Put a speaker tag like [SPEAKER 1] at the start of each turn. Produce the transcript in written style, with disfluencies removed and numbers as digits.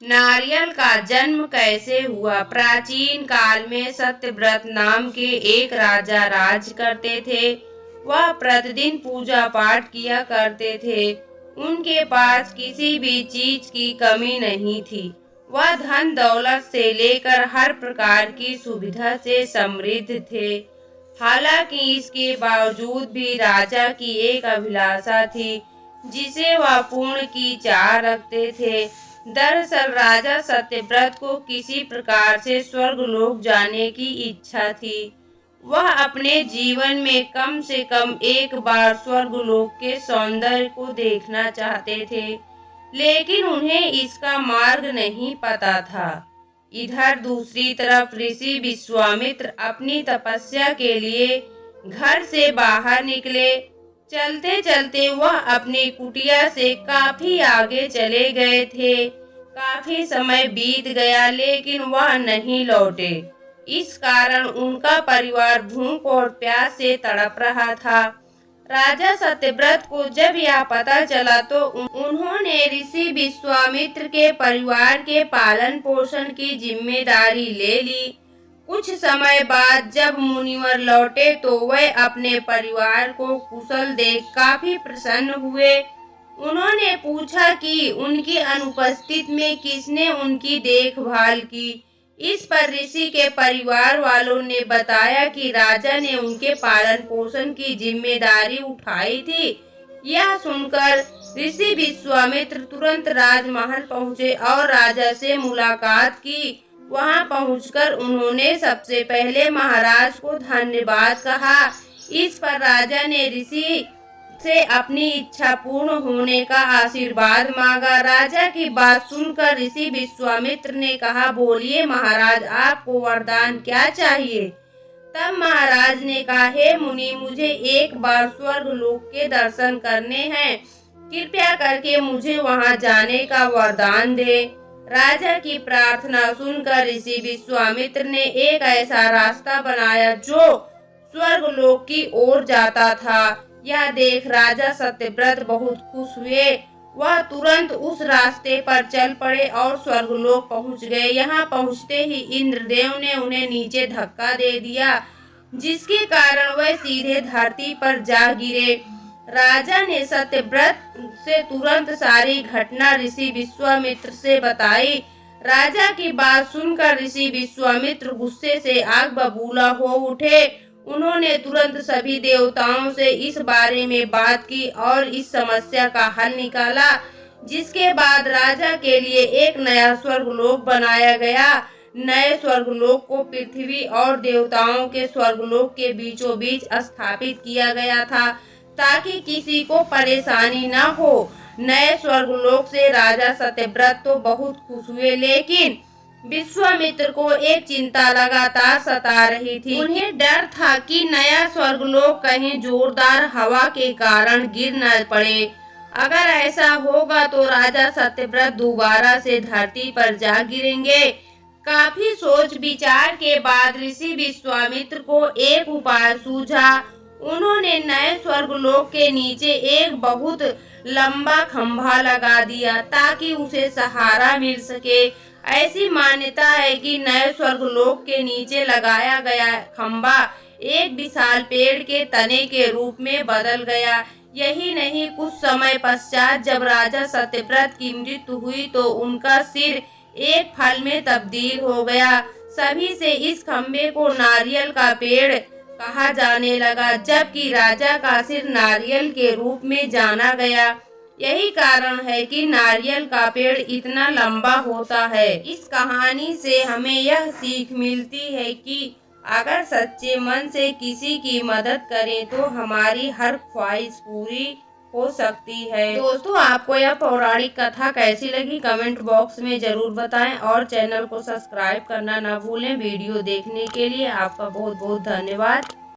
[SPEAKER 1] नारियल का जन्म कैसे हुआ। प्राचीन काल में सत्यव्रत नाम के एक राजा राज करते थे। वह प्रतिदिन पूजा पाठ किया करते थे। उनके पास किसी भी चीज की कमी नहीं थी। वह धन दौलत से लेकर हर प्रकार की सुविधा से समृद्ध थे। हालांकि इसके बावजूद भी राजा की एक अभिलाषा थी जिसे वह पूर्ण की चाह रखते थे। दरअसल राजा सत्यव्रत को किसी प्रकार से स्वर्गलोक जाने की इच्छा थी। वह अपने जीवन में कम से कम एक बार स्वर्गलोक के सौंदर्य को देखना चाहते थे, लेकिन उन्हें इसका मार्ग नहीं पता था। इधर दूसरी तरफ ऋषि विश्वामित्र अपनी तपस्या के लिए घर से बाहर निकले। चलते चलते वह अपनी कुटिया से काफी आगे चले गए थे। काफी समय बीत गया लेकिन वह नहीं लौटे। इस कारण उनका परिवार भूख और प्यास से तड़प रहा था। राजा सत्यव्रत को जब यह पता चला तो उन्होंने ऋषि विश्वामित्र के परिवार के पालन पोषण की जिम्मेदारी ले ली। कुछ समय बाद जब मुनिवर लौटे तो वह अपने परिवार को कुशल देख काफी प्रसन्न हुए। उन्होंने पूछा कि उनकी अनुपस्थिति में किसने उनकी देखभाल की। इस पर ऋषि के परिवार वालों ने बताया कि राजा ने उनके पालन पोषण की जिम्मेदारी उठाई थी। यह सुनकर ऋषि विश्वामित्र तुरंत राजमहल पहुँचे और राजा से मुलाकात की। वहां पहुंचकर उन्होंने सबसे पहले महाराज को धन्यवाद कहा। इस पर राजा ने ऋषि से अपनी इच्छा पूर्ण होने का आशीर्वाद मांगा। राजा की बात सुनकर ऋषि विश्वामित्र ने कहा, बोलिए महाराज, आपको वरदान क्या चाहिए। तब महाराज ने कहा, हे मुनि, मुझे एक बार स्वर्गलोक के दर्शन करने हैं। कृपया करके मुझे वहां जाने का वरदान दे। राजा की प्रार्थना सुनकर ऋषि विश्वामित्र ने एक ऐसा रास्ता बनाया जो स्वर्गलोक की ओर जाता था। यह देख राजा सत्यव्रत बहुत खुश हुए। वह तुरंत उस रास्ते पर चल पड़े और स्वर्गलोक पहुंच गए। यहाँ पहुंचते ही इंद्रदेव ने उन्हें नीचे धक्का दे दिया, जिसके कारण वह सीधे धरती पर जा गिरे। राजा ने सत्यव्रत से तुरंत सारी घटना ऋषि विश्वामित्र से बताई। राजा की बात सुनकर ऋषि विश्वामित्र गुस्से से आग बबूला हो उठे। उन्होंने तुरंत सभी देवताओं से इस बारे में बात की और इस समस्या का हल निकाला, जिसके बाद राजा के लिए एक नया स्वर्गलोक बनाया गया। नए स्वर्गलोक को पृथ्वी और देवताओं के स्वर्गलोक के बीचों बीच स्थापित किया गया था, ताकि किसी को परेशानी न हो। नए स्वर्गलोक से राजा सत्यव्रत तो बहुत खुश हुए, लेकिन विश्वामित्र को एक चिंता लगातार सता रही थी। उन्हें डर था कि नया स्वर्गलोक कहीं जोरदार हवा के कारण गिर न पड़े। अगर ऐसा होगा तो राजा सत्यव्रत दोबारा से धरती पर जा गिरेंगे। काफी सोच विचार के बाद ऋषि विश्वामित्र को एक उपाय सूझा। उन्होंने नए स्वर्गलोक के नीचे एक बहुत लंबा खंभा लगा दिया ताकि उसे सहारा मिल सके। ऐसी मान्यता है कि नए स्वर्गलोक के नीचे लगाया गया खंभा एक विशाल पेड़ के तने के रूप में बदल गया। यही नहीं, कुछ समय पश्चात जब राजा सत्यव्रत की मृत्यु हुई तो उनका सिर एक फल में तब्दील हो गया। सभी से इस खंभे को नारियल का पेड़ कहा जाने लगा, जबकि राजा का सिर नारियल के रूप में जाना गया। यही कारण है कि नारियल का पेड़ इतना लंबा होता है। इस कहानी से हमें यह सीख मिलती है कि अगर सच्चे मन से किसी की मदद करें तो हमारी हर ख्वाहिश पूरी हो सकती है। दोस्तों, आपको यह पौराणिक कथा कैसी लगी कमेंट बॉक्स में जरूर बताएं और चैनल को सब्सक्राइब करना न भूलें। वीडियो देखने के लिए आपका बहुत बहुत धन्यवाद।